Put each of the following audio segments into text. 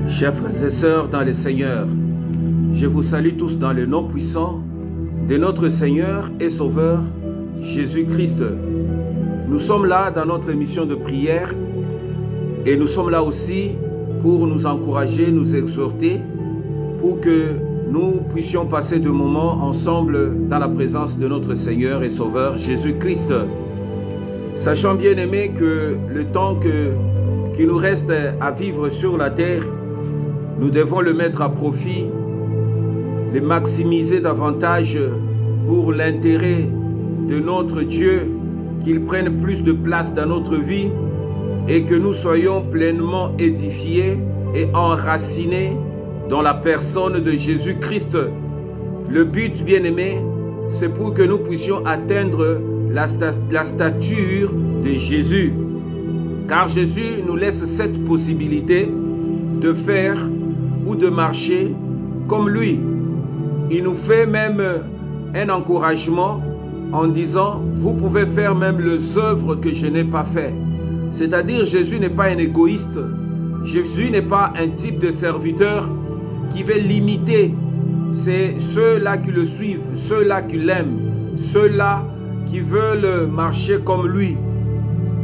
Chers frères et sœurs dans le Seigneur, je vous salue tous dans le nom puissant de notre Seigneur et Sauveur Jésus-Christ. Nous sommes là dans notre émission de prière et nous sommes là aussi pour nous encourager, nous exhorter, pour que nous puissions passer de moments ensemble dans la présence de notre Seigneur et Sauveur Jésus-Christ. Sachant bien aimé que le temps qui nous reste à vivre sur la terre, nous devons le mettre à profit, le maximiser davantage pour l'intérêt de notre Dieu, qu'il prenne plus de place dans notre vie et que nous soyons pleinement édifiés et enracinés dans la personne de Jésus-Christ. Le but, bien-aimé, c'est pour que nous puissions atteindre la stature de Jésus. Car Jésus nous laisse cette possibilité de faire ou de marcher comme lui. Il nous fait même un encouragement en disant, vous pouvez faire même les œuvres que je n'ai pas fait. C'est-à-dire, Jésus n'est pas un égoïste. Jésus n'est pas un type de serviteur qui veut limiter ceux-là qui le suivent, ceux-là qui l'aiment, ceux-là qui veulent marcher comme lui.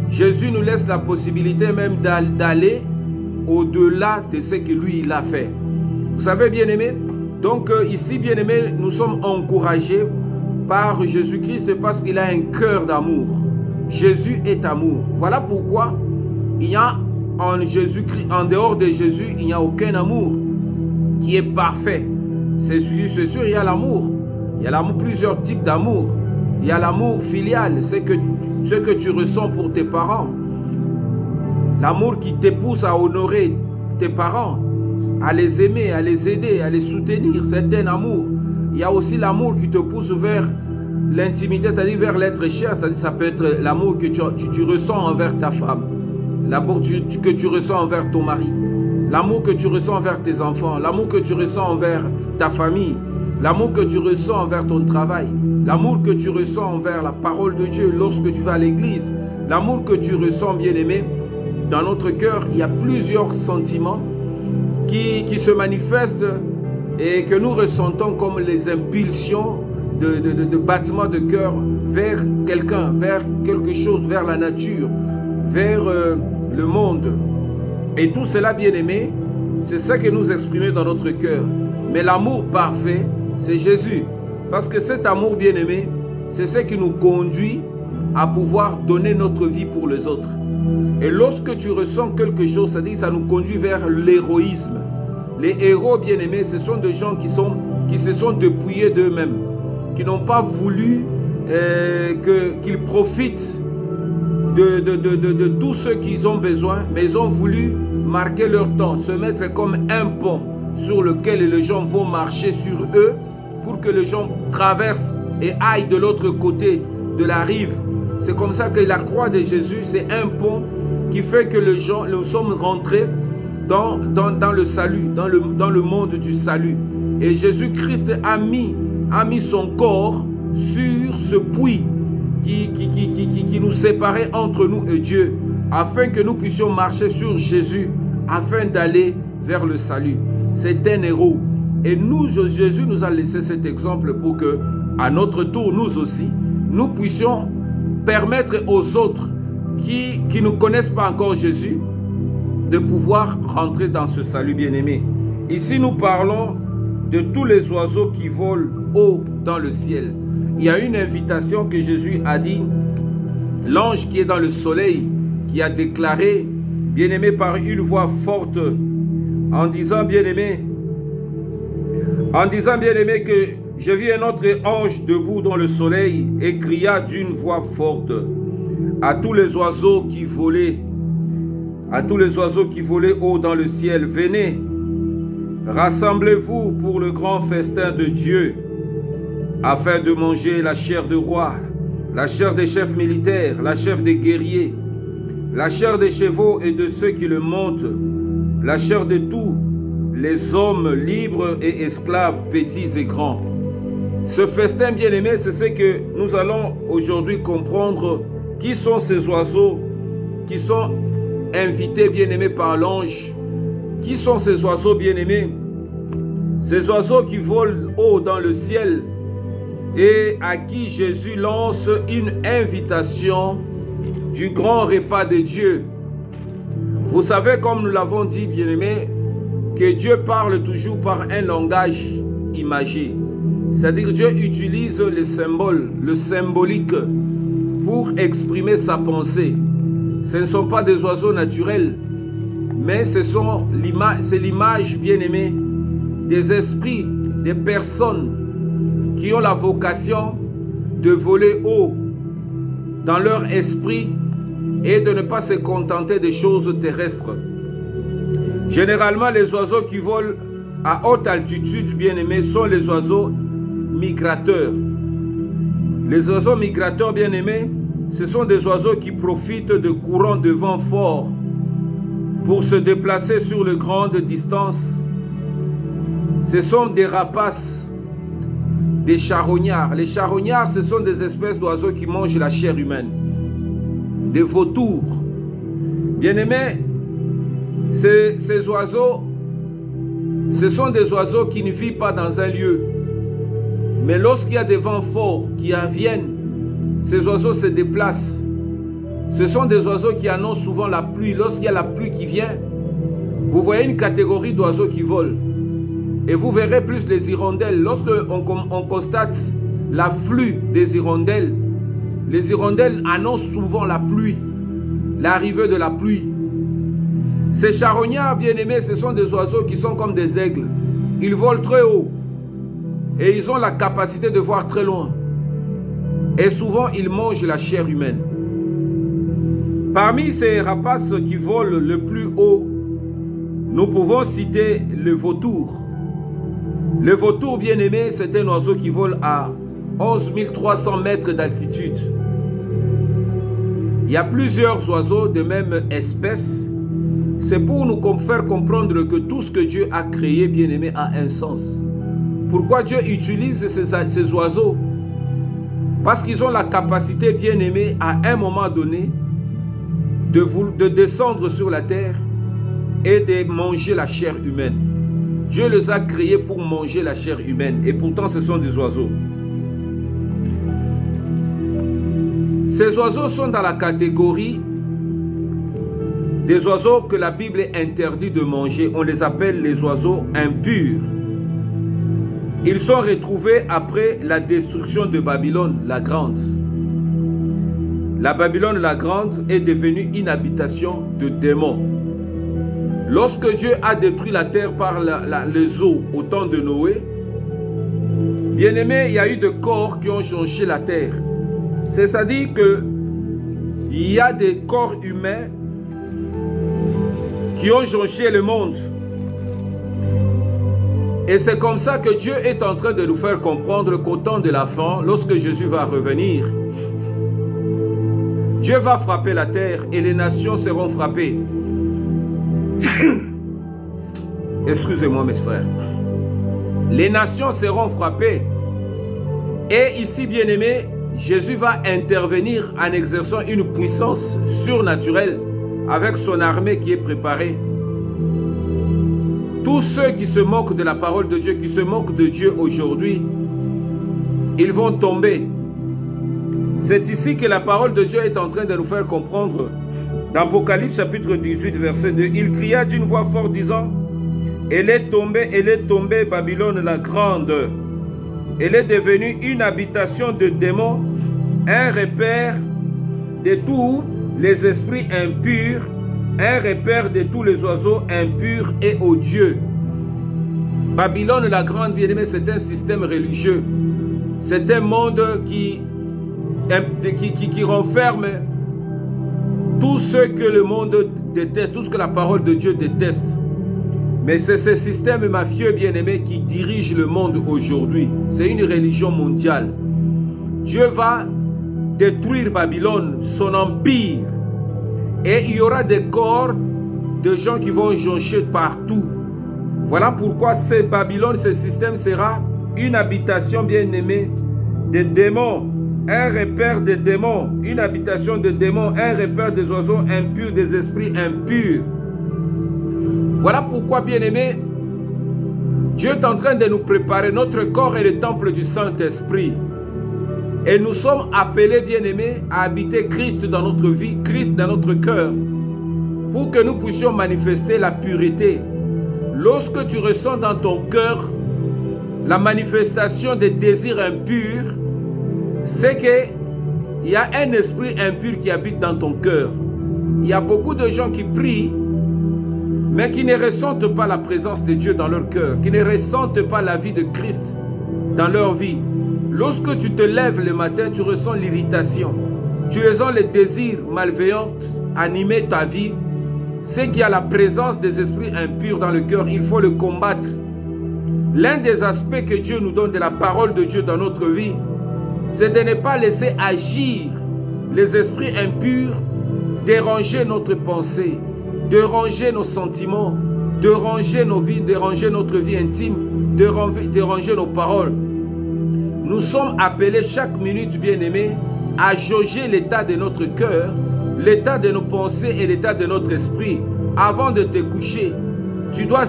Jésus nous laisse la possibilité même d'aller au-delà de ce que lui il a fait. Vous savez, bien-aimés, donc ici, bien-aimés, nous sommes encouragés par Jésus-Christ parce qu'il a un cœur d'amour. Jésus est amour. Voilà pourquoi il y a en Jésus-Christ, en dehors de Jésus, il n'y a aucun amour qui est parfait. C'est sûr, il y a l'amour. Il y a l'amour, plusieurs types d'amour. Il y a l'amour filial, ce que tu ressens pour tes parents. L'amour qui te pousse à honorer tes parents, à les aimer, à les aider, à les soutenir. C'est un amour. Il y a aussi l'amour qui te pousse vers l'intimité, c'est-à-dire vers l'être cher. C'est-à-dire ça peut être l'amour que tu ressens envers ta femme. L'amour que tu ressens envers ton mari. L'amour que tu ressens envers tes enfants. L'amour que tu ressens envers ta famille. L'amour que tu ressens envers ton travail. L'amour que tu ressens envers la parole de Dieu lorsque tu vas à l'église. L'amour que tu ressens, bien-aimé, dans notre cœur. Il y a plusieurs sentiments qui se manifestent et que nous ressentons comme les impulsions de battements de cœur vers quelqu'un, vers quelque chose, vers la nature, vers le monde. Et tout cela, bien-aimé, c'est ça que nous exprimons dans notre cœur. Mais l'amour parfait, c'est Jésus. Parce que cet amour, bien-aimé, c'est ce qui nous conduit à pouvoir donner notre vie pour les autres. Et lorsque tu ressens quelque chose, c'est-à-dire ça nous conduit vers l'héroïsme. Les héros, bien-aimés, ce sont des gens qui se sont dépouillés d'eux-mêmes, qui n'ont pas voulu qu'ils profitent de tout ce qu'ils ont besoin, mais ils ont voulu marquer leur temps, se mettre comme un pont sur lequel les gens vont marcher sur eux pour que les gens traversent et aillent de l'autre côté de la rive. C'est comme ça que la croix de Jésus, c'est un pont qui fait que les gens, nous sommes rentrés dans le salut, dans le monde du salut. Et Jésus-Christ a mis son corps sur ce puits qui nous séparait entre nous et Dieu, afin que nous puissions marcher sur Jésus, afin d'aller vers le salut. C'est un héros. Et nous, Jésus nous a laissé cet exemple pour que, à notre tour, nous aussi, nous puissions permettre aux autres qui ne connaissent pas encore Jésus de pouvoir rentrer dans ce salut bien-aimé. Ici, nous parlons de tous les oiseaux qui volent haut dans le ciel. Il y a une invitation que Jésus a dit, l'ange qui est dans le soleil, qui a déclaré, bien-aimé, par une voix forte, en disant, bien-aimé, que je vis un autre ange debout dans le soleil et cria d'une voix forte à tous les oiseaux qui volaient, haut dans le ciel, venez, rassemblez-vous pour le grand festin de Dieu, afin de manger la chair de roi, la chair des chefs militaires, la chair des guerriers, la chair des chevaux et de ceux qui le montent, la chair de tous les hommes libres et esclaves, petits et grands. Ce festin bien-aimé, c'est ce que nous allons aujourd'hui comprendre. Qui sont ces oiseaux qui sont invités bien-aimés par l'ange Qui sont ces oiseaux bien-aimés? Ces oiseaux qui volent haut dans le ciel et à qui Jésus lance une invitation du grand repas de Dieu. Vous savez, comme nous l'avons dit, bien-aimés, que Dieu parle toujours par un langage imagé. C'est-à-dire que Dieu utilise les symboles, le symbolique, pour exprimer sa pensée. Ce ne sont pas des oiseaux naturels, mais c'est l'image bien-aimée des esprits, des personnes qui ont la vocation de voler haut dans leur esprit et de ne pas se contenter des choses terrestres. Généralement, les oiseaux qui volent à haute altitude, bien-aimés, sont les oiseaux migrateurs. Les oiseaux migrateurs, bien-aimés, ce sont des oiseaux qui profitent de courants de vent forts pour se déplacer sur de grandes distances. Ce sont des rapaces, des charognards. Les charognards, ce sont des espèces d'oiseaux qui mangent la chair humaine. Des vautours. Bien-aimés, ces oiseaux, ce sont des oiseaux qui ne vivent pas dans un lieu. Mais lorsqu'il y a des vents forts qui viennent, ces oiseaux se déplacent. Ce sont des oiseaux qui annoncent souvent la pluie. Lorsqu'il y a la pluie qui vient, vous voyez une catégorie d'oiseaux qui volent. Et vous verrez plus les hirondelles. Lorsqu'on constate l'afflux des hirondelles, les hirondelles annoncent souvent la pluie, l'arrivée de la pluie. Ces charognards, bien-aimés, ce sont des oiseaux qui sont comme des aigles. Ils volent très haut et ils ont la capacité de voir très loin. Et souvent, ils mangent la chair humaine. Parmi ces rapaces qui volent le plus haut, nous pouvons citer le vautour. Le vautour, bien-aimé, c'est un oiseau qui vole à 11 300 mètres d'altitude. Il y a plusieurs oiseaux de même espèce. C'est pour nous faire comprendre que tout ce que Dieu a créé, bien-aimé, a un sens. Pourquoi Dieu utilise ces oiseaux? Parce qu'ils ont la capacité, bien-aimé, à un moment donné, de descendre sur la terre et de manger la chair humaine. Dieu les a créés pour manger la chair humaine. Et pourtant, ce sont des oiseaux. Ces oiseaux sont dans la catégorie des oiseaux que la Bible interdit de manger. On les appelle les oiseaux impurs. Ils sont retrouvés après la destruction de Babylone la Grande. La Babylone la Grande est devenue une habitation de démons. Lorsque Dieu a détruit la terre par les eaux au temps de Noé, bien aimé, il y a eu des corps qui ont jonché la terre. C'est-à-dire qu'il y a des corps humains qui ont jonché le monde. Et c'est comme ça que Dieu est en train de nous faire comprendre qu'au temps de la fin, lorsque Jésus va revenir, Dieu va frapper la terre et les nations seront frappées. Excusez-moi mes frères. Les nations seront frappées. Et ici, bien-aimé, Jésus va intervenir en exerçant une puissance surnaturelle avec son armée qui est préparée. Tous ceux qui se moquent de la parole de Dieu, qui se moquent de Dieu aujourd'hui, ils vont tomber. C'est ici que la parole de Dieu est en train de nous faire comprendre. Dans Apocalypse chapitre 18, verset 2, il cria d'une voix forte disant, elle est tombée, Babylone la grande. Elle est devenue une habitation de démons, un repère de tous les esprits impurs, un repère de tous les oiseaux impurs et odieux. Babylone la grande, bien aimé, c'est un système religieux. C'est un monde qui renferme tout ce que le monde déteste, tout ce que la parole de Dieu déteste. Mais c'est ce système mafieux, bien-aimé, qui dirige le monde aujourd'hui. C'est une religion mondiale. Dieu va détruire Babylone, son empire. Et il y aura des corps de gens qui vont joncher partout. Voilà pourquoi ce Babylone, ce système sera une habitation, bien-aimée, des démons. Un repère des démons, une habitation de démons, un repère des oiseaux impurs, des esprits impurs. Voilà pourquoi, bien-aimés, Dieu est en train de nous préparer. Notre corps est le temple du Saint-Esprit. Et nous sommes appelés, bien-aimés, à habiter Christ dans notre vie, Christ dans notre cœur, pour que nous puissions manifester la pureté. Lorsque tu ressens dans ton cœur la manifestation des désirs impurs, c'est qu'il y a un esprit impur qui habite dans ton cœur. Il y a beaucoup de gens qui prient, mais qui ne ressentent pas la présence de Dieu dans leur cœur, qui ne ressentent pas la vie de Christ dans leur vie. Lorsque tu te lèves le matin, tu ressens l'irritation, tu ressens les désirs malveillants animer ta vie. C'est qu'il y a la présence des esprits impurs dans le cœur, il faut le combattre. L'un des aspects que Dieu nous donne de la parole de Dieu dans notre vie, c'est de ne pas laisser agir les esprits impurs, déranger notre pensée, déranger nos sentiments, déranger nos vies, déranger notre vie intime, déranger nos paroles. Nous sommes appelés chaque minute, bien-aimés, à jauger l'état de notre cœur, l'état de nos pensées et l'état de notre esprit. Avant de te coucher, tu dois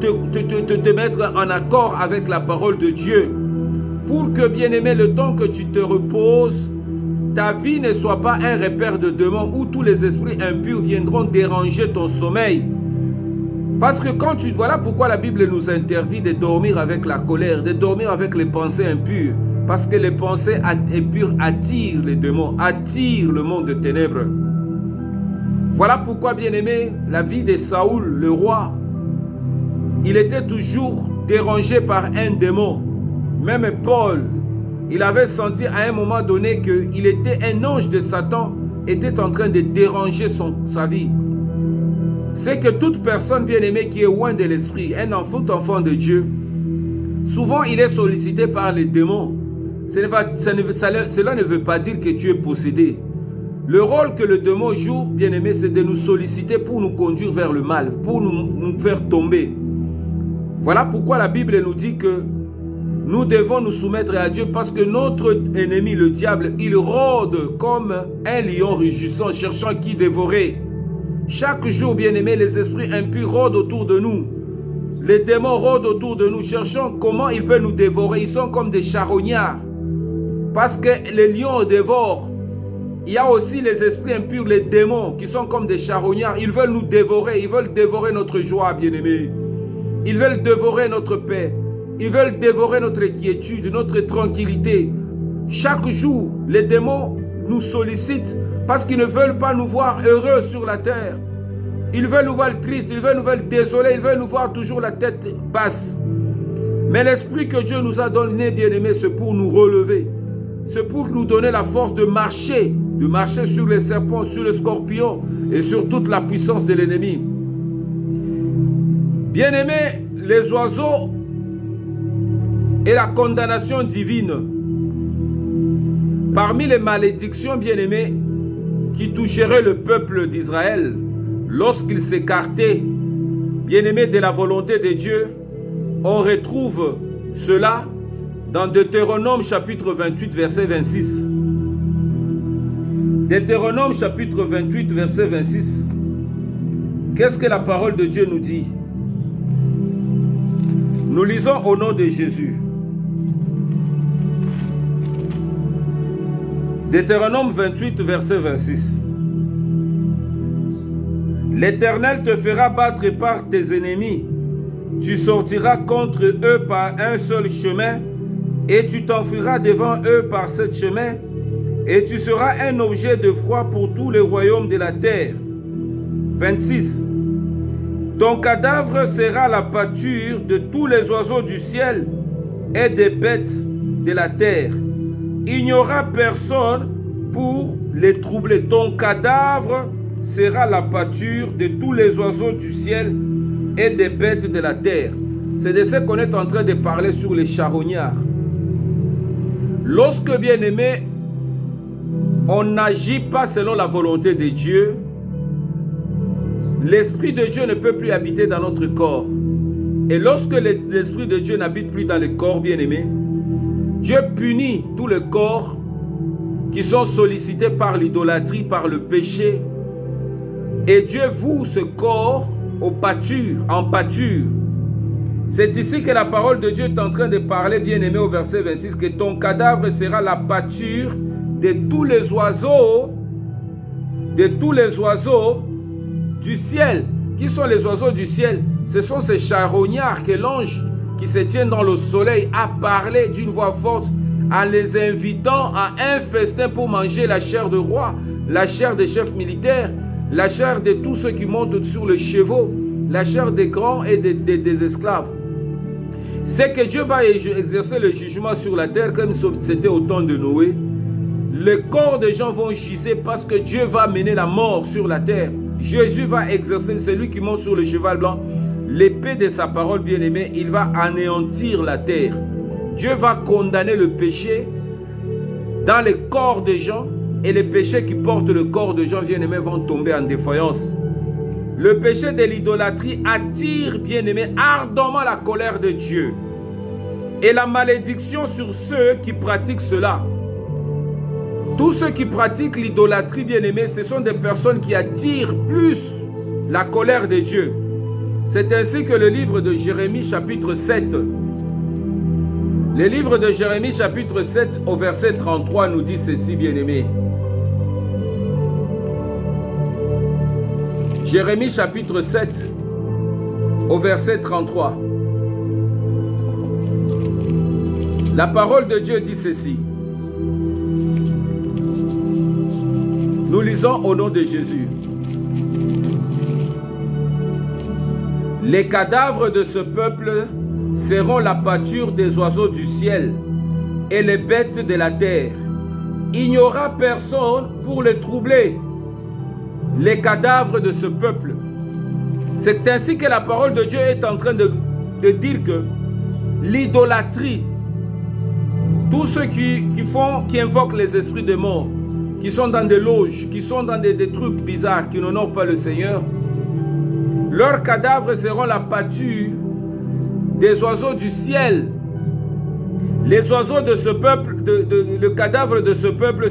te mettre en accord avec la parole de Dieu pour que, bien-aimé, le temps que tu te reposes, ta vie ne soit pas un repère de démons où tous les esprits impurs viendront déranger ton sommeil. Parce que quand tu... Voilà pourquoi la Bible nous interdit de dormir avec la colère, de dormir avec les pensées impures. Parce que les pensées impures attirent les démons, attirent le monde de ténèbres. Voilà pourquoi, bien-aimé, la vie de Saoul, le roi, il était toujours dérangé par un démon. Même Paul, il avait senti à un moment donné qu'il était un ange de Satan, était en train de déranger sa vie. C'est que toute personne bien-aimée qui est loin de l'esprit, un enfant de Dieu, souvent il est sollicité par les démons. Cela ne veut pas dire que tu es possédé. Le rôle que le démon joue, bien-aimé, c'est de nous solliciter pour nous conduire vers le mal, pour nous faire tomber. Voilà pourquoi la Bible nous dit que nous devons nous soumettre à Dieu parce que notre ennemi, le diable, il rôde comme un lion rugissant, cherchant qui dévorer. Chaque jour, bien-aimé, les esprits impurs rôdent autour de nous. Les démons rôdent autour de nous, cherchant comment ils peuvent nous dévorer. Ils sont comme des charognards. Parce que les lions dévorent. Il y a aussi les esprits impurs, les démons, qui sont comme des charognards. Ils veulent nous dévorer. Ils veulent dévorer notre joie, bien-aimé. Ils veulent dévorer notre paix. Ils veulent dévorer notre quiétude, notre tranquillité. Chaque jour, les démons nous sollicitent parce qu'ils ne veulent pas nous voir heureux sur la terre. Ils veulent nous voir tristes, ils veulent nous voir désolés, ils veulent nous voir toujours la tête basse. Mais l'esprit que Dieu nous a donné, bien-aimé, c'est pour nous relever. C'est pour nous donner la force de marcher sur les serpents, sur les scorpions et sur toute la puissance de l'ennemi. Bien-aimé, les oiseaux et la condamnation divine. Parmi les malédictions, bien-aimées, qui toucheraient le peuple d'Israël lorsqu'il s'écartait, bien-aimé, de la volonté de Dieu, on retrouve cela dans Deutéronome chapitre 28, verset 26. Deutéronome chapitre 28, verset 26. Qu'est-ce que la parole de Dieu nous dit? Nous lisons au nom de Jésus. Deutéronome 28, verset 26. L'Éternel te fera battre par tes ennemis. Tu sortiras contre eux par un seul chemin, et tu t'enfuiras devant eux par ce chemin, et tu seras un objet de froid pour tous les royaumes de la terre. 26. Ton cadavre sera la pâture de tous les oiseaux du ciel et des bêtes de la terre. Il n'y aura personne pour les troubler. Ton cadavre sera la pâture de tous les oiseaux du ciel et des bêtes de la terre. C'est de ce qu'on est en train de parler sur les charognards. Lorsque, bien-aimé, on n'agit pas selon la volonté de Dieu, l'Esprit de Dieu ne peut plus habiter dans notre corps. Et lorsque l'Esprit de Dieu n'habite plus dans le corps, bien-aimé, Dieu punit tous les corps qui sont sollicités par l'idolâtrie, par le péché. Et Dieu voue ce corps au pâture, en pâture. C'est ici que la parole de Dieu est en train de parler, bien-aimé, au verset 26, que ton cadavre sera la pâture de tous les oiseaux, du ciel. Qui sont les oiseaux du ciel? Ce sont ces charognards que l'ange qui se tient dans le soleil a parlé d'une voix forte en les invitant à un festin pour manger la chair de roi, la chair des chefs militaires, la chair de tous ceux qui montent sur les chevaux, la chair des grands et des esclaves. C'est que Dieu va exercer le jugement sur la terre comme c'était au temps de Noé. Les corps des gens vont giser parce que Dieu va mener la mort sur la terre. Jésus va exercer, celui qui monte sur le cheval blanc, l'épée de sa parole bien-aimée, il va anéantir la terre. Dieu va condamner le péché dans les corps des gens et les péchés qui portent le corps des gens bien-aimés vont tomber en défaillance. Le péché de l'idolâtrie attire, bien-aimé, ardemment la colère de Dieu et la malédiction sur ceux qui pratiquent cela. Tous ceux qui pratiquent l'idolâtrie, bien-aimé, ce sont des personnes qui attirent plus la colère de Dieu. C'est ainsi que le livre de Jérémie chapitre 7, le livre de Jérémie chapitre 7 au verset 33 nous dit ceci, bien-aimé. Jérémie chapitre 7 au verset 33. La parole de Dieu dit ceci. Nous lisons au nom de Jésus. Les cadavres de ce peuple seront la pâture des oiseaux du ciel et les bêtes de la terre. Il n'y aura personne pour les troubler. Les cadavres de ce peuple. C'est ainsi que la parole de Dieu est en train de dire que l'idolâtrie, tous ceux qui invoquent les esprits de mort, qui sont dans des loges, qui sont dans des trucs bizarres, qui n'honorent pas le Seigneur, leurs cadavres seront la pâture des oiseaux du ciel. Les oiseaux de ce peuple, le cadavre de ce peuple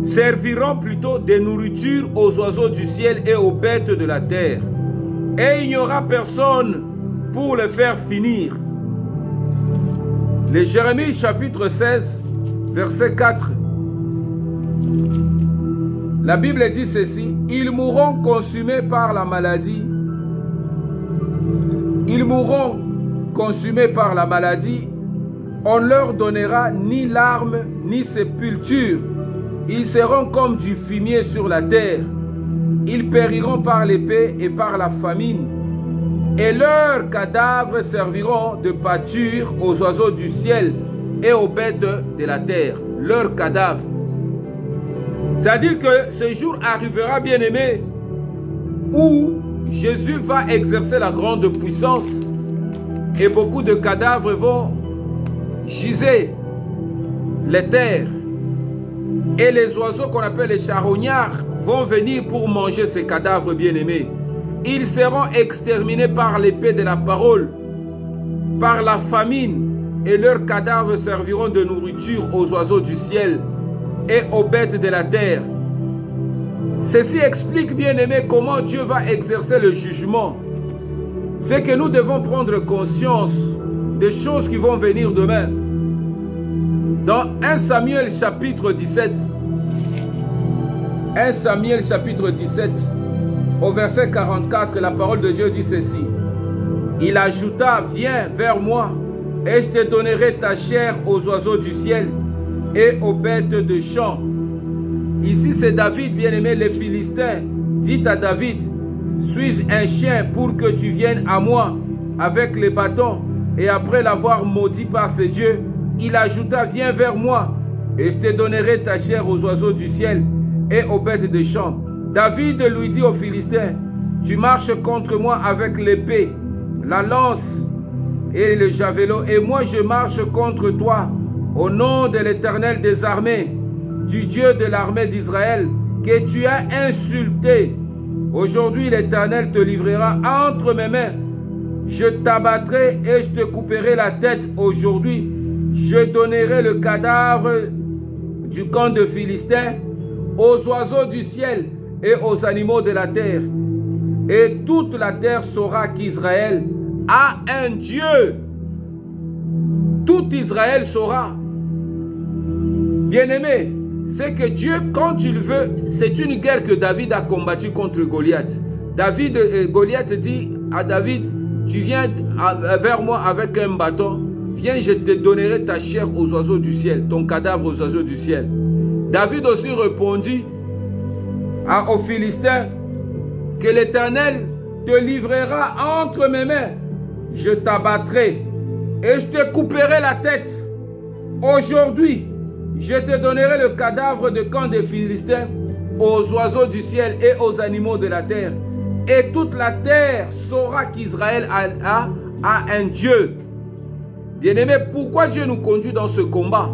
serviront plutôt de nourriture aux oiseaux du ciel et aux bêtes de la terre. Et il n'y aura personne pour le faire finir. Les Jérémie chapitre 16, verset 4. La Bible dit ceci, ils mourront consumés par la maladie. Ils mourront consumés par la maladie. On ne leur donnera ni larmes ni sépulture. Ils seront comme du fumier sur la terre. Ils périront par l'épée et par la famine. Et leurs cadavres serviront de pâture aux oiseaux du ciel et aux bêtes de la terre. Leurs cadavres. C'est-à-dire que ce jour arrivera, bien-aimé, où Jésus va exercer la grande puissance et beaucoup de cadavres vont giser les terres. Et les oiseaux qu'on appelle les charognards vont venir pour manger ces cadavres bien-aimés. Ils seront exterminés par l'épée de la parole, par la famine, et leurs cadavres serviront de nourriture aux oiseaux du ciel et aux bêtes de la terre. Ceci explique, bien-aimés, comment Dieu va exercer le jugement. C'est que nous devons prendre conscience des choses qui vont venir demain. Dans 1 Samuel chapitre 17, 1 Samuel chapitre 17, au verset 44, la parole de Dieu dit ceci. Il ajouta, viens vers moi, et je te donnerai ta chair aux oiseaux du ciel et aux bêtes de champ. Ici c'est David, bien-aimé, les Philistins dit à David, suis-je un chien pour que tu viennes à moi avec les bâtons? Et après l'avoir maudit par ses dieux, il ajouta, viens vers moi, et je te donnerai ta chair aux oiseaux du ciel et aux bêtes des champs. David lui dit aux Philistins, tu marches contre moi avec l'épée, la lance et le javelot, et moi je marche contre toi au nom de l'Éternel des armées, du Dieu de l'armée d'Israël, que tu as insulté. Aujourd'hui l'Éternel te livrera entre mes mains. Je t'abattrai et je te couperai la tête aujourd'hui. Je donnerai le cadavre du camp de Philistins aux oiseaux du ciel et aux animaux de la terre. Et toute la terre saura qu'Israël a un Dieu. Tout Israël saura. Bien-aimé, c'est que Dieu, quand il veut, c'est une guerre que David a combattue contre Goliath. Goliath dit à David, tu viens vers moi avec un bâton, viens, je te donnerai ta chair aux oiseaux du ciel, ton cadavre aux oiseaux du ciel. David aussi répondit aux Philistins que l'Éternel te livrera entre mes mains. Je t'abattrai et je te couperai la tête. Aujourd'hui, je te donnerai le cadavre de camp des Philistins aux oiseaux du ciel et aux animaux de la terre. Et toute la terre saura qu'Israël a un Dieu. Bien-aimé, pourquoi Dieu nous conduit dans ce combat?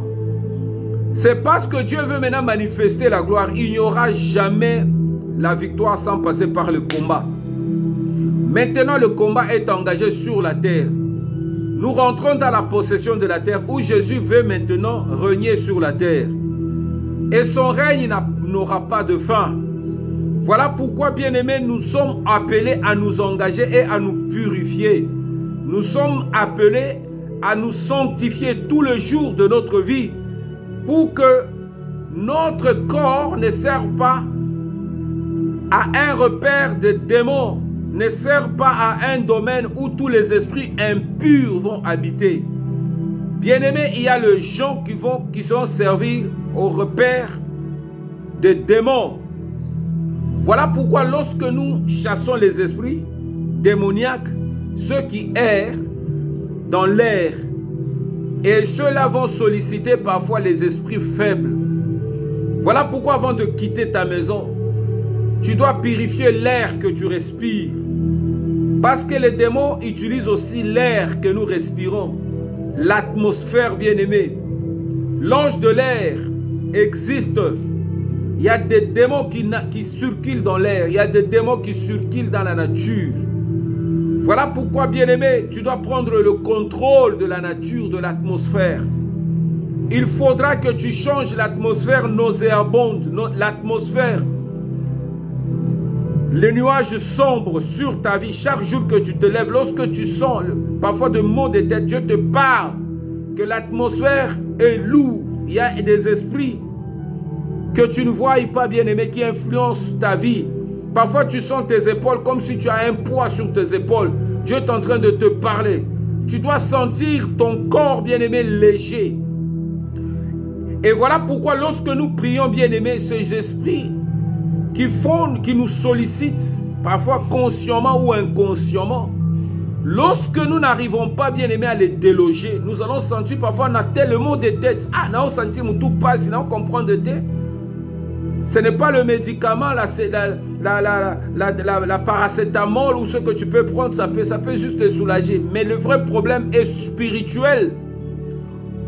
C'est parce que Dieu veut maintenant manifester la gloire. Il n'y aura jamais la victoire sans passer par le combat. Maintenant, le combat est engagé sur la terre. Nous rentrons dans la possession de la terre où Jésus veut maintenant régner sur la terre. Et son règne n'aura pas de fin. Voilà pourquoi, bien-aimés, nous sommes appelés à nous engager et à nous purifier. Nous sommes appelés à nous sanctifier tous les jours de notre vie pour que notre corps ne serve pas à un repère de démons, ne serve pas à un domaine où tous les esprits impurs vont habiter. Bien-aimés, il y a les gens qui sont servis au repère des démons. Voilà pourquoi lorsque nous chassons les esprits démoniaques, ceux qui errent dans l'air, et ceux-là vont solliciter parfois les esprits faibles. Voilà pourquoi avant de quitter ta maison, tu dois purifier l'air que tu respires. Parce que les démons utilisent aussi l'air que nous respirons. L'atmosphère, bien-aimée. L'ange de l'air existe. Il y a des démons qui circulent dans l'air. Il y a des démons qui circulent dans la nature. Voilà pourquoi, bien-aimé, tu dois prendre le contrôle de la nature, de l'atmosphère. Il faudra que tu changes l'atmosphère nauséabonde, l'atmosphère, les nuages sombres sur ta vie. Chaque jour que tu te lèves, lorsque tu sens parfois de maux de tête, Dieu te parle que l'atmosphère est lourde. Il y a des esprits que tu ne vois pas, bien-aimé, qui influencent ta vie. Parfois, tu sens tes épaules comme si tu as un poids sur tes épaules. Dieu est en train de te parler. Tu dois sentir ton corps, bien-aimé, léger. Et voilà pourquoi lorsque nous prions, bien-aimé, ces esprits qui nous sollicitent, parfois consciemment ou inconsciemment, lorsque nous n'arrivons pas, bien-aimé, à les déloger, nous allons sentir parfois on a tellement de tête. Ah, nous allons sentir que tout passe, nous allons comprendre de tête. Ce n'est pas le médicament, la paracétamol ou ce que tu peux prendre, ça peut juste te soulager. Mais le vrai problème est spirituel.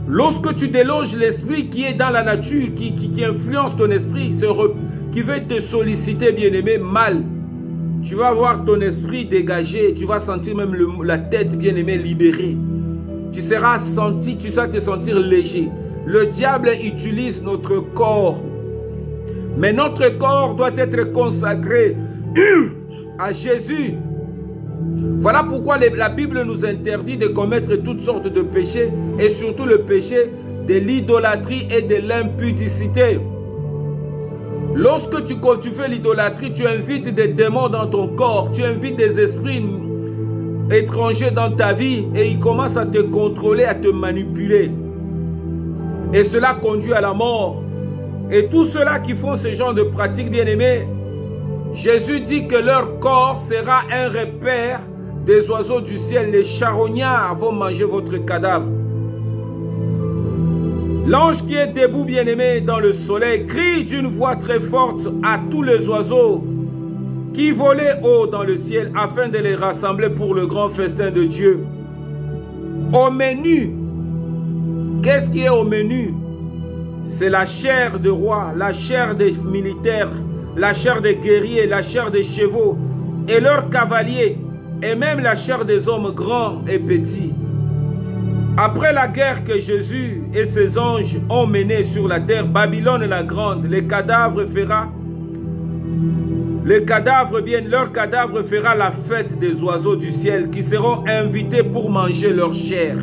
Lorsque tu déloges l'esprit qui est dans la nature, qui influence ton esprit, qui veut te solliciter, bien-aimé, mal, tu vas voir ton esprit dégagé, tu vas sentir même la tête, bien-aimé, libérée. Tu seras tu vas te sentir léger. Le diable utilise notre corps. Mais notre corps doit être consacré à Jésus. Voilà pourquoi la Bible nous interdit de commettre toutes sortes de péchés et surtout le péché de l'idolâtrie et de l'impudicité. Lorsque tu fais l'idolâtrie, tu invites des démons dans ton corps, tu invites des esprits étrangers dans ta vie et ils commencent à te contrôler, à te manipuler. Et cela conduit à la mort. Et tous ceux-là qui font ce genre de pratiques, bien-aimés, Jésus dit que leur corps sera un repère des oiseaux du ciel. Les charognards vont manger votre cadavre. L'ange qui est debout, bien-aimé, dans le soleil, crie d'une voix très forte à tous les oiseaux qui volaient haut dans le ciel afin de les rassembler pour le grand festin de Dieu. Au menu, qu'est-ce qui est au menu? C'est la chair de roi, la chair des militaires, la chair des guerriers, la chair des chevaux et leurs cavaliers, et même la chair des hommes grands et petits. Après la guerre que Jésus et ses anges ont menée sur la terre, Babylone la grande, les cadavres fera Les cadavres, bien, leur cadavre fera la fête des oiseaux du ciel qui seront invités pour manger leur chair.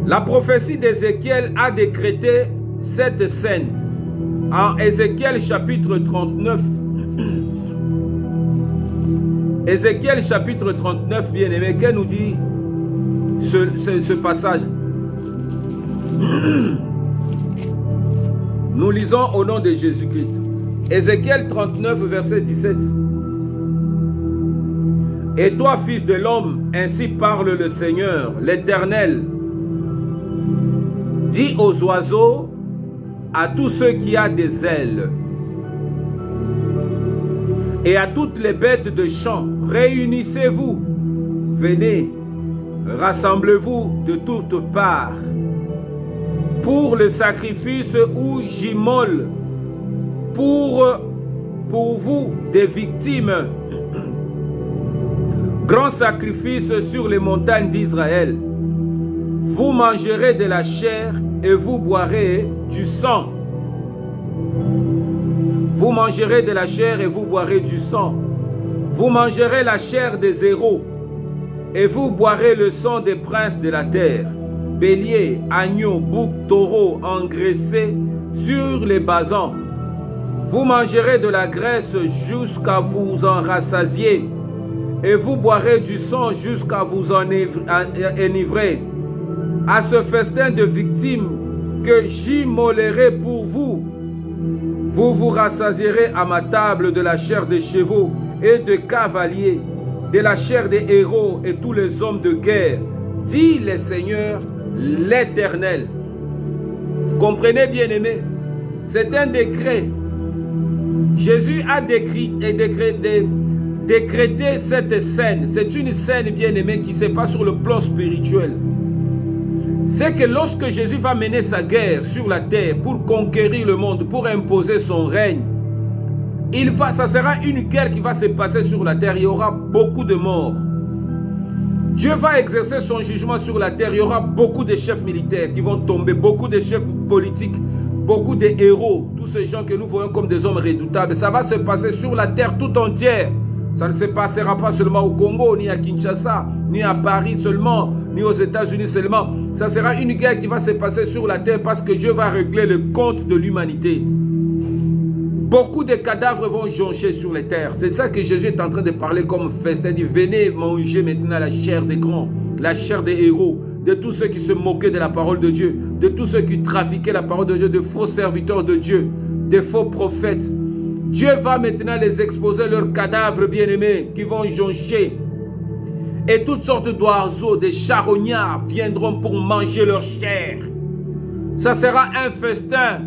La prophétie d'Ézéchiel a décrété cette scène. En Ézéchiel chapitre 39, Ézéchiel chapitre 39, bien-aimé, qu'elle nous dit ce passage. Nous lisons au nom de Jésus-Christ. Ézéchiel 39, verset 17. Et toi, fils de l'homme, ainsi parle le Seigneur, l'Éternel. Dis aux oiseaux, à tous ceux qui ont des ailes, et à toutes les bêtes de champ, réunissez-vous, venez, rassemblez-vous de toutes parts, pour le sacrifice où j'immole pour vous des victimes, grand sacrifice sur les montagnes d'Israël. Vous mangerez de la chair et vous boirez du sang. Vous mangerez de la chair et vous boirez du sang. Vous mangerez la chair des héros et vous boirez le sang des princes de la terre. Bélier, agneau, bouc, taureau engraissés sur les basans. Vous mangerez de la graisse jusqu'à vous en rassasier et vous boirez du sang jusqu'à vous en enivrer. À ce festin de victimes que j'immolerai pour vous, vous vous rassasierez à ma table de la chair des chevaux et de cavaliers, de la chair des héros et tous les hommes de guerre, dit le Seigneur l'Éternel. Vous comprenez, bien-aimés? C'est un décret. Jésus a décrété cette scène. C'est une scène, bien-aimée, qui se passe sur le plan spirituel. C'est que lorsque Jésus va mener sa guerre sur la terre pour conquérir le monde, pour imposer son règne, ça sera une guerre qui va se passer sur la terre. Il y aura beaucoup de morts. Dieu va exercer son jugement sur la terre. Il y aura beaucoup de chefs militaires qui vont tomber, beaucoup de chefs politiques, beaucoup de héros, tous ces gens que nous voyons comme des hommes redoutables. Ça va se passer sur la terre tout entière. Ça ne se passera pas seulement au Congo, ni à Kinshasa, ni à Paris seulement, ni aux États-Unis seulement. Ça sera une guerre qui va se passer sur la terre parce que Dieu va régler le compte de l'humanité. Beaucoup de cadavres vont joncher sur les terres. C'est ça que Jésus est en train de parler comme festin. Il dit, venez manger maintenant la chair des grands, la chair des héros, de tous ceux qui se moquaient de la parole de Dieu, de tous ceux qui trafiquaient la parole de Dieu, de faux serviteurs de Dieu, de faux prophètes. Dieu va maintenant les exposer leurs cadavres bien-aimés qui vont joncher. Et toutes sortes d'oiseaux, des charognards viendront pour manger leur chair. Ça sera un festin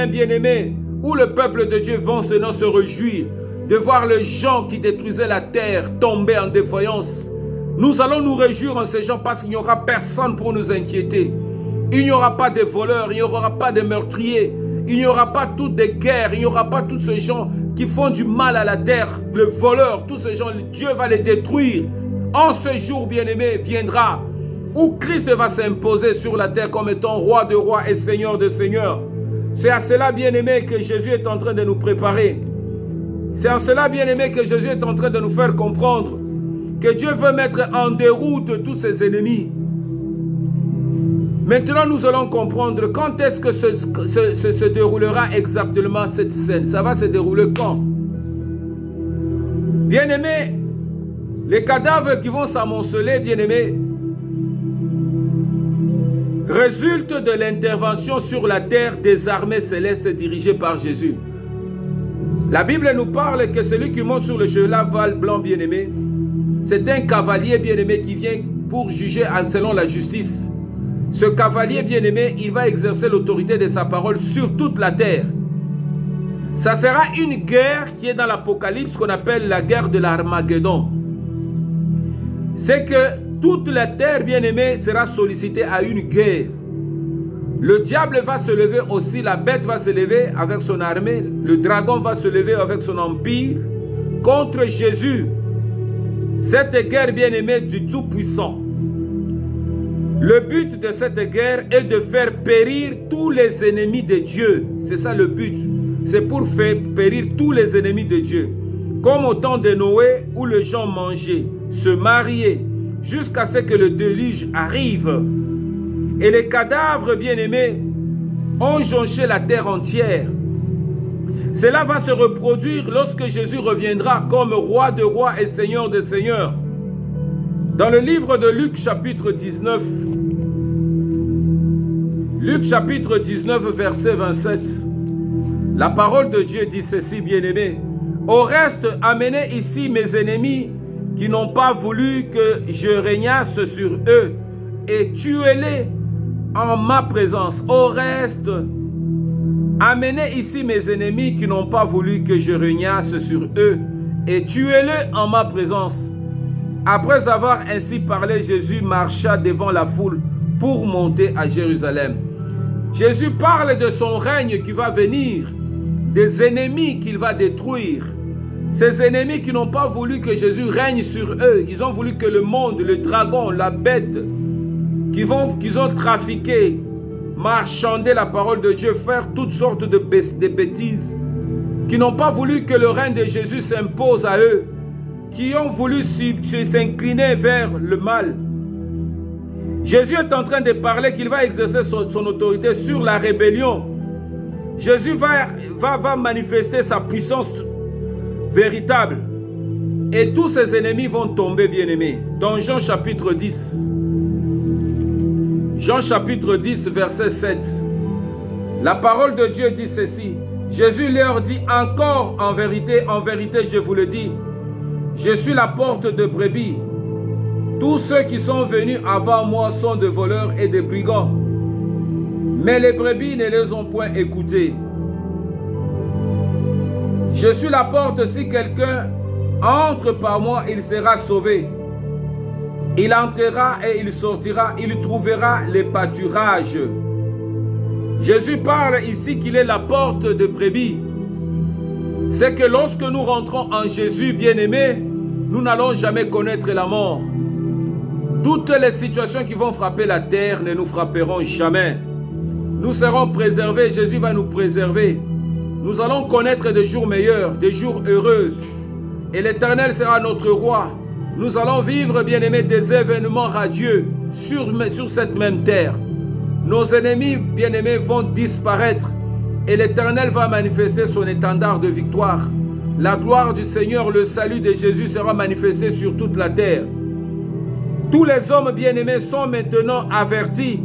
bien-aimé, où le peuple de Dieu va se réjouir de voir les gens qui détruisaient la terre tomber en défaillance. Nous allons nous réjouir en ces gens parce qu'il n'y aura personne pour nous inquiéter. Il n'y aura pas de voleurs, il n'y aura pas de meurtriers, il n'y aura pas toutes des guerres, il n'y aura pas tous ces gens qui font du mal à la terre, le voleur, tous ces gens, Dieu va les détruire. En ce jour, bien-aimé, viendra où Christ va s'imposer sur la terre comme étant roi de rois et seigneur de seigneurs. C'est à cela, bien-aimé, que Jésus est en train de nous préparer. C'est en cela, bien-aimé, que Jésus est en train de nous faire comprendre que Dieu veut mettre en déroute tous ses ennemis. Maintenant, nous allons comprendre quand est-ce que se déroulera exactement cette scène. Ça va se dérouler quand? Bien-aimés, les cadavres qui vont s'amonceler, bien-aimés, résultent de l'intervention sur la terre des armées célestes dirigées par Jésus. La Bible nous parle que celui qui monte sur le cheval blanc, bien-aimé, c'est un cavalier, bien-aimé, qui vient pour juger selon la justice. Ce cavalier bien-aimé, il va exercer l'autorité de sa parole sur toute la terre. Ça sera une guerre qui est dans l'Apocalypse qu'on appelle la guerre de l'Armageddon. C'est que toute la terre bien-aimée sera sollicitée à une guerre. Le diable va se lever aussi, la bête va se lever avec son armée, le dragon va se lever avec son empire contre Jésus. Cette guerre bien-aimée du Tout-Puissant. Le but de cette guerre est de faire périr tous les ennemis de Dieu. C'est ça le but. c'est pour faire périr tous les ennemis de Dieu. Comme au temps de Noé, où les gens mangeaient, se mariaient, jusqu'à ce que le déluge arrive. Et les cadavres bien-aimés ont jonché la terre entière. Cela va se reproduire lorsque Jésus reviendra comme roi de rois et seigneur de seigneurs. Dans le livre de Luc chapitre 19, Luc chapitre 19 verset 27, la parole de Dieu dit ceci, bien-aimés. Au reste, amenez ici mes ennemis qui n'ont pas voulu que je régnasse sur eux et tuez-les en ma présence. Au reste, amenez ici mes ennemis qui n'ont pas voulu que je régnasse sur eux et tuez-les en ma présence. Après avoir ainsi parlé, Jésus marcha devant la foule pour monter à Jérusalem. Jésus parle de son règne qui va venir, des ennemis qu'il va détruire. Ces ennemis qui n'ont pas voulu que Jésus règne sur eux, ils ont voulu que le monde, le dragon, la bête, qu'ils ont trafiqué, marchander la parole de Dieu, faire toutes sortes de bêtises, qui n'ont pas voulu que le règne de Jésus s'impose à eux, qui ont voulu s'incliner vers le mal. Jésus est en train de parler qu'il va exercer son autorité sur la rébellion. Jésus va manifester sa puissance véritable. Et tous ses ennemis vont tomber, bien-aimés. Dans Jean chapitre 10. Jean chapitre 10, verset 7. La parole de Dieu dit ceci. Jésus leur dit encore en vérité, je vous le dis, je suis la porte de brebis. Tous ceux qui sont venus avant moi sont de voleurs et de brigands. Mais les brebis ne les ont point écoutés. Je suis la porte, si quelqu'un entre par moi, il sera sauvé. Il entrera et il sortira, il trouvera les pâturages. Jésus parle ici qu'il est la porte de brebis. C'est que lorsque nous rentrons en Jésus, bien-aimés, nous n'allons jamais connaître la mort. Toutes les situations qui vont frapper la terre ne nous frapperont jamais. Nous serons préservés, Jésus va nous préserver. Nous allons connaître des jours meilleurs, des jours heureux. Et l'Éternel sera notre roi. Nous allons vivre, bien-aimés, des événements radieux sur cette même terre. Nos ennemis, bien-aimés, vont disparaître. Et l'Éternel va manifester son étendard de victoire. La gloire du Seigneur, le salut de Jésus sera manifesté sur toute la terre. Tous les hommes bien-aimés sont maintenant avertis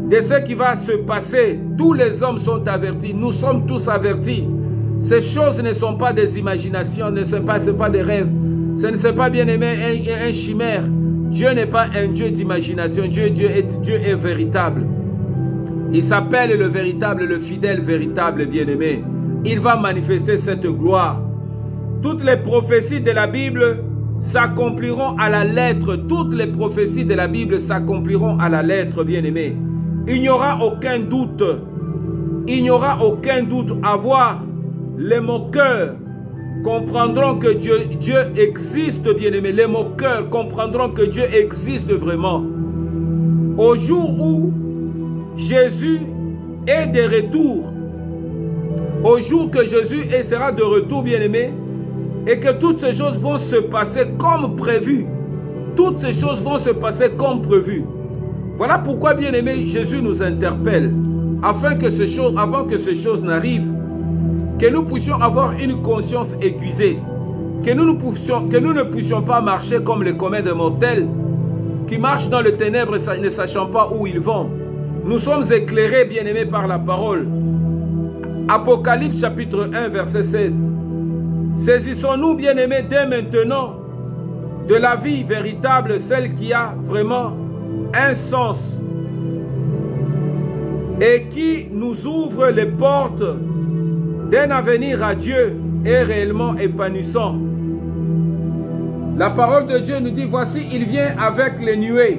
de ce qui va se passer. Tous les hommes sont avertis. Nous sommes tous avertis. Ces choses ne sont pas des imaginations, ne sont pas des rêves. Ce ne sont pas, bien-aimé, un chimère. Dieu n'est pas un Dieu d'imagination. Dieu est véritable. Il s'appelle le véritable, le fidèle véritable, bien-aimé. Il va manifester cette gloire. Toutes les prophéties de la Bible s'accompliront à la lettre. Toutes les prophéties de la Bible s'accompliront à la lettre, bien-aimé. Il n'y aura aucun doute. Il n'y aura aucun doute à voir. Les moqueurs comprendront que Dieu existe, bien-aimé. Les moqueurs comprendront que Dieu existe vraiment. Au jour où Jésus est de retour, au jour que Jésus sera de retour, bien-aimé, et que toutes ces choses vont se passer comme prévu. Toutes ces choses vont se passer comme prévu. Voilà pourquoi, bien-aimé, Jésus nous interpelle, avant que ces choses n'arrivent, que nous puissions avoir une conscience aiguisée, que nous ne puissions pas marcher comme les communs des mortels, qui marchent dans les ténèbres ne sachant pas où ils vont. Nous sommes éclairés, bien-aimés, par la parole. Apocalypse chapitre 1, verset 7. Saisissons-nous, bien-aimés, dès maintenant, de la vie véritable, celle qui a vraiment un sens et qui nous ouvre les portes d'un avenir radieux et réellement épanouissant. La parole de Dieu nous dit, voici, il vient avec les nuées,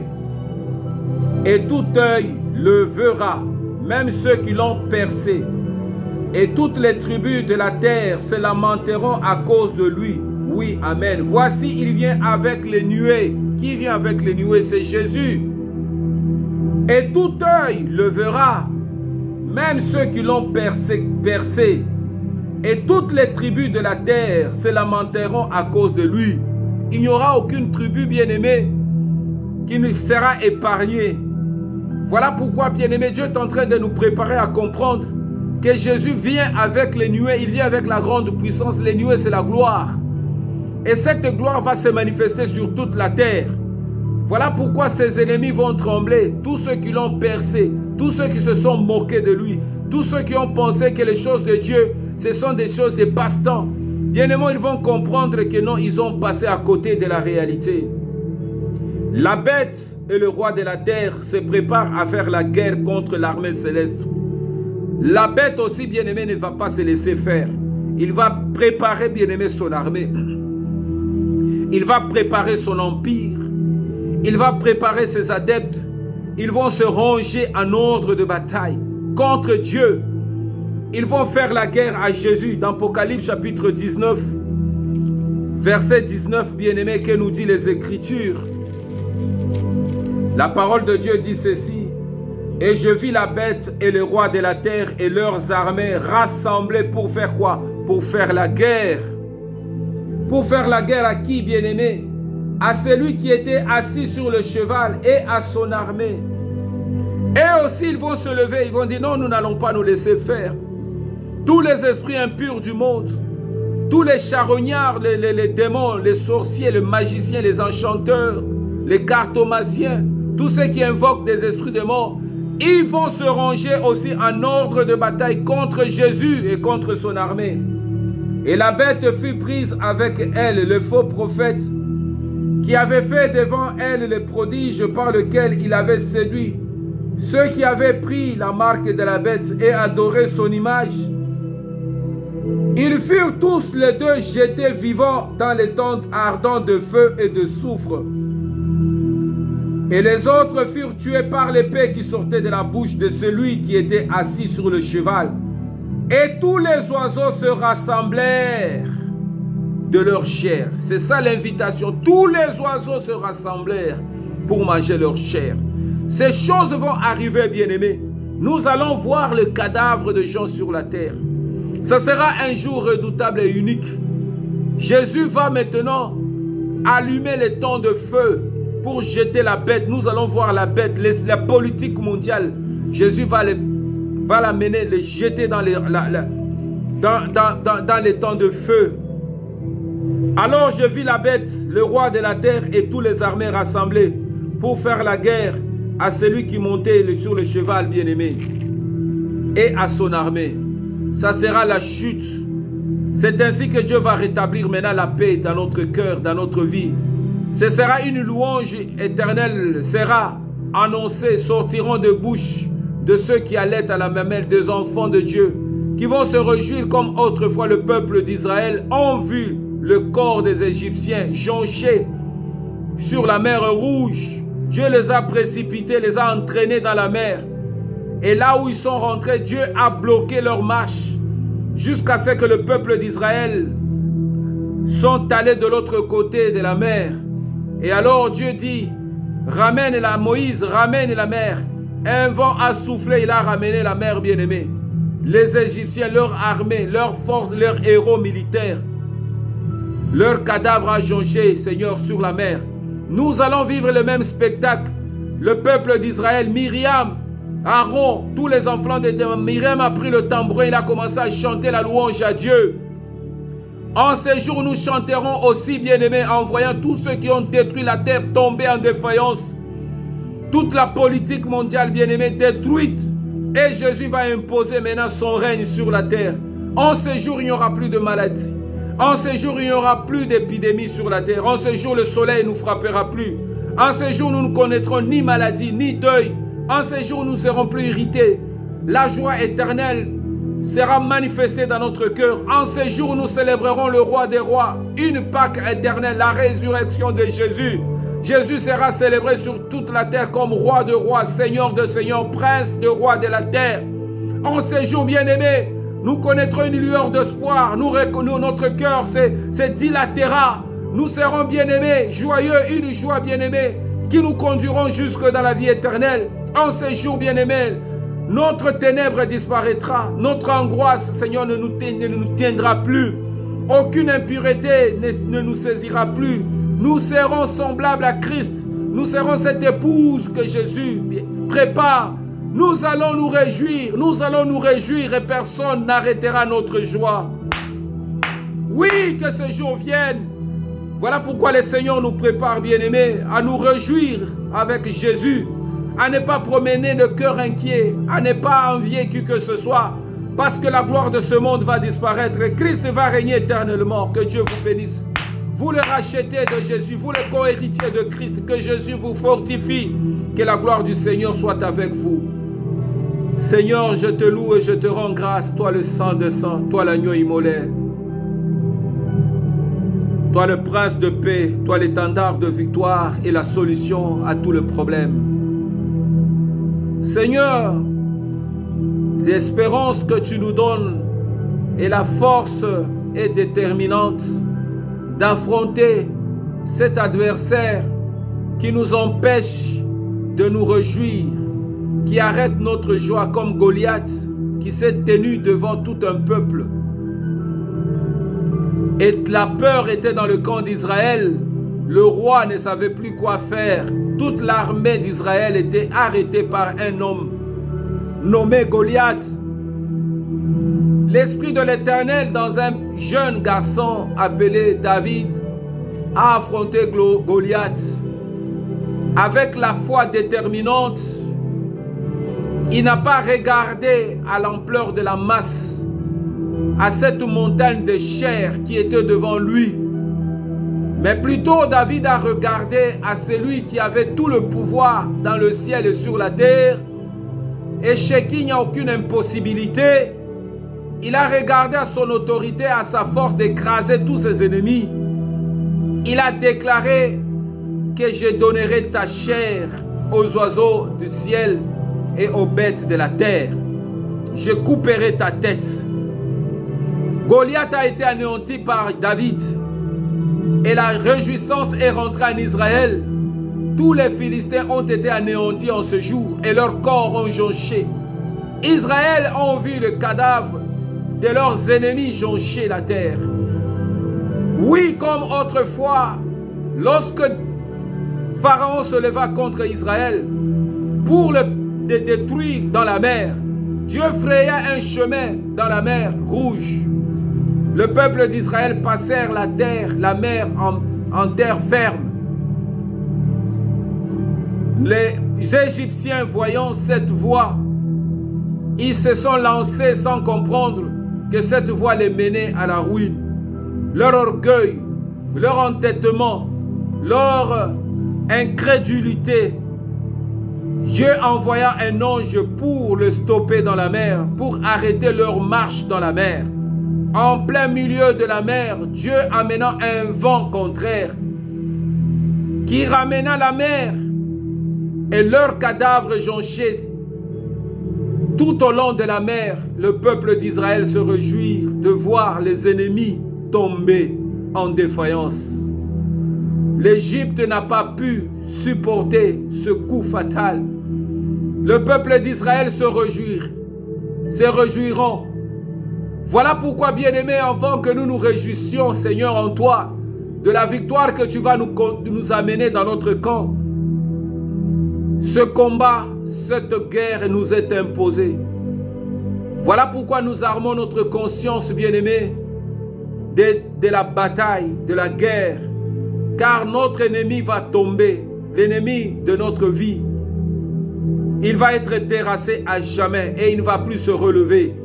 et tout œil le verra, même ceux qui l'ont percé. Et toutes les tribus de la terre se lamenteront à cause de lui. Oui, amen. Voici, il vient avec les nuées. Qui vient avec les nuées? C'est Jésus. Et tout œil le verra, même ceux qui l'ont percé. Et toutes les tribus de la terre se lamenteront à cause de lui. Il n'y aura aucune tribu, bien-aimée, qui ne sera épargnée. Voilà pourquoi, bien-aimé, Dieu est en train de nous préparer à comprendre que Jésus vient avec les nuées, il vient avec la grande puissance. Les nuées, c'est la gloire. Et cette gloire va se manifester sur toute la terre. Voilà pourquoi ses ennemis vont trembler, tous ceux qui l'ont percé, tous ceux qui se sont moqués de lui, tous ceux qui ont pensé que les choses de Dieu, ce sont des choses de passe-temps. Bien-aimés, ils vont comprendre que non, ils ont passé à côté de la réalité. La bête et le roi de la terre se préparent à faire la guerre contre l'armée céleste. La bête aussi, bien-aimé, ne va pas se laisser faire. Il va préparer, bien-aimé, son armée. Il va préparer son empire. Il va préparer ses adeptes. Ils vont se ranger en ordre de bataille contre Dieu. Ils vont faire la guerre à Jésus. Dans Apocalypse chapitre 19, verset 19, bien-aimé, que nous dit les Écritures. La parole de Dieu dit ceci. Et je vis la bête et le roi de la terre et leurs armées rassemblées pour faire quoi? Pour faire la guerre. Pour faire la guerre à qui, bien-aimé? À celui qui était assis sur le cheval et à son armée. Et aussi ils vont se lever, ils vont dire non, nous n'allons pas nous laisser faire. Tous les esprits impurs du monde, tous les charognards, les démons, les sorciers, les magiciens, les enchanteurs, les cartomanciens, tous ceux qui invoquent des esprits de mort, ils vont se ranger aussi en ordre de bataille contre Jésus et contre son armée. Et la bête fut prise avec elle, le faux prophète, qui avait fait devant elle les prodiges par lesquels il avait séduit ceux qui avaient pris la marque de la bête et adoré son image. Ils furent tous les deux jetés vivants dans les tentes ardentes de feu et de soufre. Et les autres furent tués par l'épée qui sortait de la bouche de celui qui était assis sur le cheval. Et tous les oiseaux se rassemblèrent de leur chair. C'est ça l'invitation. Tous les oiseaux se rassemblèrent pour manger leur chair. Ces choses vont arriver, bien-aimés. Nous allons voir le cadavre de gens sur la terre. Ce sera un jour redoutable et unique. Jésus va maintenant allumer les temps de feu pour jeter la bête. Nous allons voir la bête, la politique mondiale. Jésus va l'amener, les jeter dans les temps de feu. Alors je vis la bête, le roi de la terre et tous les armées rassemblées pour faire la guerre à celui qui montait sur le cheval bien-aimé et à son armée. Ça sera la chute. C'est ainsi que Dieu va rétablir maintenant la paix dans notre cœur, dans notre vie. Ce sera une louange éternelle, sera annoncée, sortiront de bouche de ceux qui allaient à la mamelle des enfants de Dieu, qui vont se réjouir comme autrefois le peuple d'Israël ont vu le corps des Égyptiens jonché sur la mer Rouge. Dieu les a précipités, les a entraînés dans la mer. Et là où ils sont rentrés, Dieu a bloqué leur marche jusqu'à ce que le peuple d'Israël sont allés de l'autre côté de la mer. Et alors Dieu dit, ramène Moïse, ramène la mer. Un vent a soufflé, il a ramené la mer bien-aimée. Les Égyptiens, leur armée, leur force, leurs héros militaires, leur cadavre a jonché, Seigneur, sur la mer. Nous allons vivre le même spectacle. Le peuple d'Israël, Myriam, Aaron, tous les enfants de Dieu. Myriam a pris le tambourin, il a commencé à chanter la louange à Dieu. En ces jours, nous chanterons aussi, bien-aimés, en voyant tous ceux qui ont détruit la terre tomber en défaillance. Toute la politique mondiale, bien-aimée, détruite. Et Jésus va imposer maintenant son règne sur la terre. En ces jours, il n'y aura plus de maladie. En ces jours, il n'y aura plus d'épidémie sur la terre. En ces jours, le soleil ne nous frappera plus. En ces jours, nous ne connaîtrons ni maladie, ni deuil. En ces jours, nous ne serons plus irrités. La joie éternelle sera manifestée dans notre cœur. En ces jours, nous célébrerons le roi des rois. Une Pâque éternelle, la résurrection de Jésus. Jésus sera célébré sur toute la terre comme roi de rois, seigneur de seigneurs, prince de rois de la terre. En ces jours, bien-aimés, nous connaîtrons une lueur d'espoir. Notre cœur se dilatera. Nous serons bien-aimés, joyeux, une joie bien-aimée qui nous conduiront jusque dans la vie éternelle. En ces jours, bien-aimés, Notre ténèbre disparaîtra. Notre angoisse, Seigneur, ne nous tiendra plus. Aucune impureté ne nous saisira plus. Nous serons semblables à Christ. Nous serons cette épouse que Jésus prépare. Nous allons nous réjouir et personne n'arrêtera notre joie. Oui, que ce jour vienne. Voilà pourquoi le Seigneur nous prépare, bien-aimés, à nous réjouir avec Jésus, à ne pas promener le cœur inquiet, à ne pas envier qui que ce soit, parce que la gloire de ce monde va disparaître et Christ va régner éternellement. Que Dieu vous bénisse. Vous le rachetez de Jésus, vous le co-héritier de Christ, que Jésus vous fortifie, que la gloire du Seigneur soit avec vous. Seigneur, je te loue et je te rends grâce, toi le sang de sang, toi l'agneau immolé, toi le prince de paix, toi l'étendard de victoire et la solution à tous les problèmes. Seigneur, l'espérance que tu nous donnes et la force est déterminante d'affronter cet adversaire qui nous empêche de nous réjouir, qui arrête notre joie comme Goliath qui s'est tenu devant tout un peuple. Et la peur était dans le camp d'Israël. Le roi ne savait plus quoi faire. Toute l'armée d'Israël était arrêtée par un homme nommé Goliath. L'Esprit de l'Éternel dans un jeune garçon appelé David a affronté Goliath. Avec la foi déterminante, il n'a pas regardé à l'ampleur de la masse, à cette montagne de chair qui était devant lui. Mais plutôt David a regardé à celui qui avait tout le pouvoir dans le ciel et sur la terre, et chez qui il n'y a aucune impossibilité. Il a regardé à son autorité, à sa force d'écraser tous ses ennemis. Il a déclaré que je donnerai ta chair aux oiseaux du ciel et aux bêtes de la terre. Je couperai ta tête. Goliath a été anéanti par David. Et la réjouissance est rentrée en Israël. Tous les Philistins ont été anéantis en ce jour et leurs corps ont jonché. Israël a vu le cadavre de leurs ennemis joncher la terre. Oui, comme autrefois, lorsque Pharaon se leva contre Israël pour le détruire dans la mer, Dieu fraya un chemin dans la mer Rouge. Le peuple d'Israël passèrent la mer en terre ferme. Les Égyptiens, voyant cette voie, ils se sont lancés sans comprendre que cette voie les menait à la ruine. Leur orgueil, leur entêtement, leur incrédulité. Dieu envoya un ange pour le stopper dans la mer, pour arrêter leur marche dans la mer. En plein milieu de la mer, Dieu amena un vent contraire qui ramena la mer et leurs cadavres jonchaient. Tout au long de la mer, le peuple d'Israël se réjouit de voir les ennemis tomber en défaillance. L'Égypte n'a pas pu supporter ce coup fatal. Le peuple d'Israël se réjouiront. Voilà pourquoi, bien-aimés, avant que nous nous réjouissions, Seigneur, en toi, de la victoire que tu vas nous amener dans notre camp, ce combat, cette guerre nous est imposée. Voilà pourquoi nous armons notre conscience, bien-aimés, de la bataille, de la guerre, car notre ennemi va tomber, l'ennemi de notre vie. Il va être terrassé à jamais et il ne va plus se relever.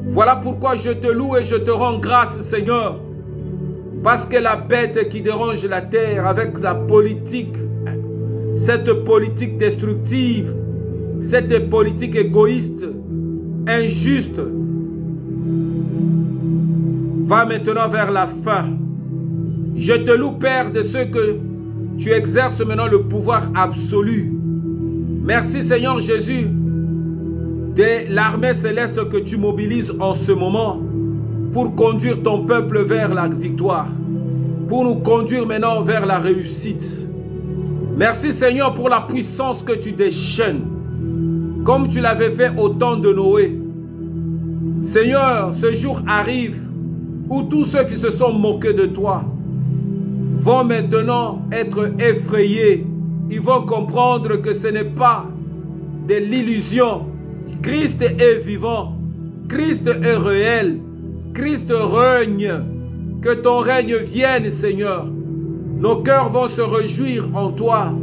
Voilà pourquoi je te loue et je te rends grâce, Seigneur, parce que la bête qui dérange la terre avec la politique, cette politique destructive, cette politique égoïste, injuste, va maintenant vers la fin. Je te loue, Père, de ce que tu exerces maintenant le pouvoir absolu. Merci, Seigneur Jésus, de l'armée céleste que tu mobilises en ce moment pour conduire ton peuple vers la victoire, pour nous conduire maintenant vers la réussite. Merci, Seigneur, pour la puissance que tu déchaînes. comme tu l'avais fait au temps de Noé. Seigneur, ce jour arrive où tous ceux qui se sont moqués de toi vont maintenant être effrayés. Ils vont comprendre que ce n'est pas de l'illusion. Christ est vivant. Christ est réel. Christ règne. Que ton règne vienne, Seigneur. Nos cœurs vont se réjouir en toi.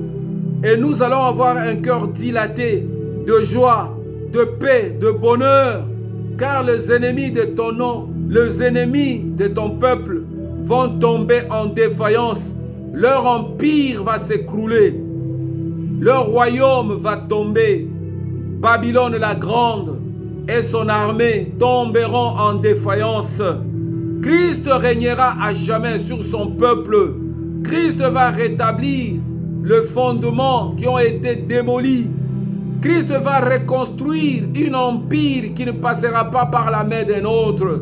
Et nous allons avoir un cœur dilaté de joie, de paix, de bonheur. Car les ennemis de ton nom, les ennemis de ton peuple vont tomber en défaillance. Leur empire va s'écrouler. Leur royaume va tomber. Babylone la grande et son armée tomberont en défaillance. Christ régnera à jamais sur son peuple. Christ va rétablir le fondement qui ont été démolis. Christ va reconstruire un empire qui ne passera pas par la main d'un autre.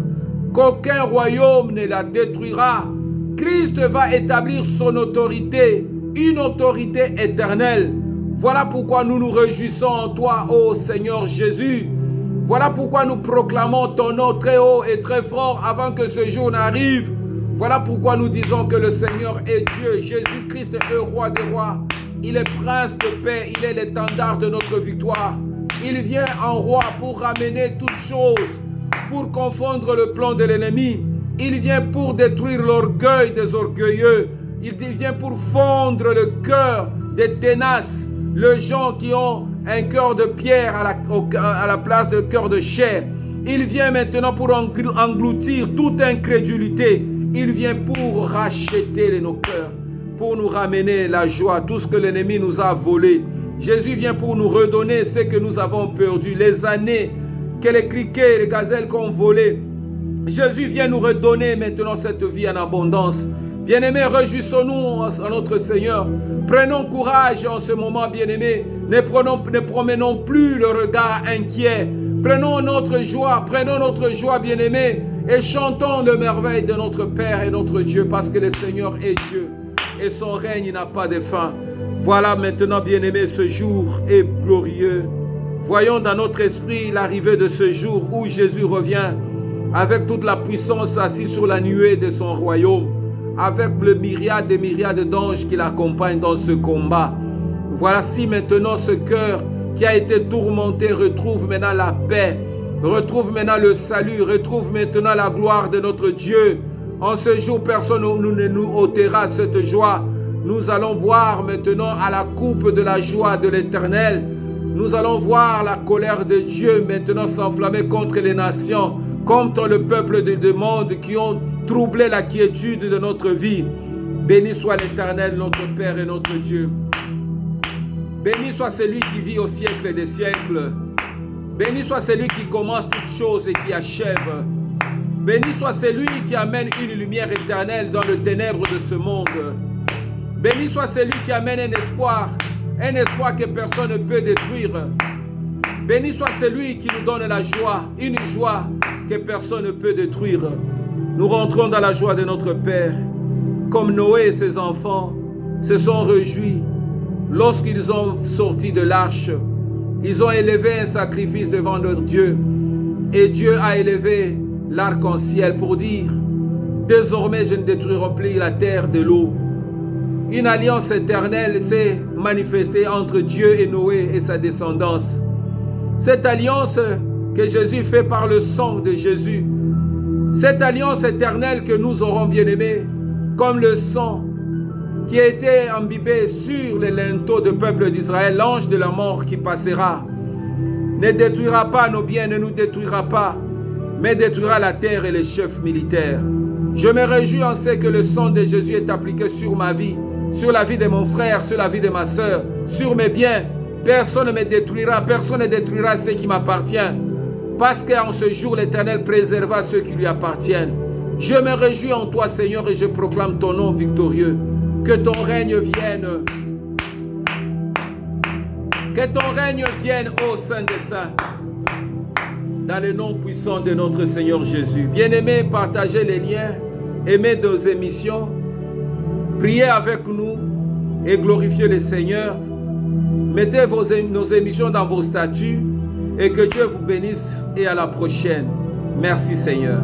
Qu'aucun royaume ne la détruira. Christ va établir son autorité, une autorité éternelle. Voilà pourquoi nous nous réjouissons en toi, ô Seigneur Jésus. Voilà pourquoi nous proclamons ton nom très haut et très fort avant que ce jour n'arrive. Voilà pourquoi nous disons que le Seigneur est Dieu. Jésus-Christ est roi des rois. Il est prince de paix. Il est l'étendard de notre victoire. Il vient en roi pour ramener toutes choses, pour confondre le plan de l'ennemi. Il vient pour détruire l'orgueil des orgueilleux. Il vient pour fondre le cœur des ténaces, les gens qui ont un cœur de pierre à la place de cœur de chair. Il vient maintenant pour engloutir toute incrédulité. Il vient pour racheter nos cœurs, pour nous ramener la joie, tout ce que l'ennemi nous a volé. Jésus vient pour nous redonner ce que nous avons perdu, les années que les criquets et les gazelles ont volé. Jésus vient nous redonner maintenant cette vie en abondance. Bien-aimés, réjouissons-nous en notre Seigneur. Prenons courage en ce moment, bien-aimés. Ne promenons plus le regard inquiet. Prenons notre joie, bien-aimés, et chantons le merveille de notre Père et notre Dieu, parce que le Seigneur est Dieu et son règne n'a pas de fin. Voilà maintenant, bien-aimés, ce jour est glorieux. Voyons dans notre esprit l'arrivée de ce jour où Jésus revient avec toute la puissance assis sur la nuée de son royaume, avec le myriade des myriades d'anges qui l'accompagnent dans ce combat. Voici maintenant ce cœur qui a été tourmenté retrouve maintenant la paix, retrouve maintenant le salut, retrouve maintenant la gloire de notre Dieu. En ce jour, personne ne nous ôtera cette joie. Nous allons boire maintenant à la coupe de la joie de l'Éternel. Nous allons voir la colère de Dieu maintenant s'enflammer contre les nations, contre le peuple du monde qui ont troublé la quiétude de notre vie. Béni soit l'Éternel, notre Père et notre Dieu. Béni soit celui qui vit au siècle des siècles. Béni soit celui qui commence toutes choses et qui achève. Béni soit celui qui amène une lumière éternelle dans le ténèbre de ce monde. Béni soit celui qui amène un espoir que personne ne peut détruire. Béni soit celui qui nous donne la joie, une joie que personne ne peut détruire. Nous rentrons dans la joie de notre Père, comme Noé et ses enfants se sont réjouis lorsqu'ils ont sorti de l'arche. Ils ont élevé un sacrifice devant leur Dieu. Et Dieu a élevé l'arc-en-ciel pour dire: désormais je ne détruirai plus la terre de l'eau. Une alliance éternelle s'est manifestée entre Dieu et Noé et sa descendance. Cette alliance que Jésus fait par le sang de Jésus, cette alliance éternelle que nous aurons bien aimée, comme le sang qui a été imbibé sur les linteaux du peuple d'Israël, l'ange de la mort qui passera, ne détruira pas nos biens, ne nous détruira pas, mais détruira la terre et les chefs militaires. Je me réjouis en ce que le sang de Jésus est appliqué sur ma vie, sur la vie de mon frère, sur la vie de ma soeur, sur mes biens. Personne ne me détruira, personne ne détruira ce qui m'appartient, parce qu'en ce jour, l'Éternel préservera ceux qui lui appartiennent. Je me réjouis en toi, Seigneur, et je proclame ton nom victorieux. Que ton règne vienne. Que ton règne vienne, ô Saint des Saints, dans le nom puissant de notre Seigneur Jésus. Bien-aimés, partagez les liens, aimez nos émissions, priez avec nous et glorifiez le Seigneur. Mettez nos émissions dans vos statuts et que Dieu vous bénisse et à la prochaine. Merci Seigneur.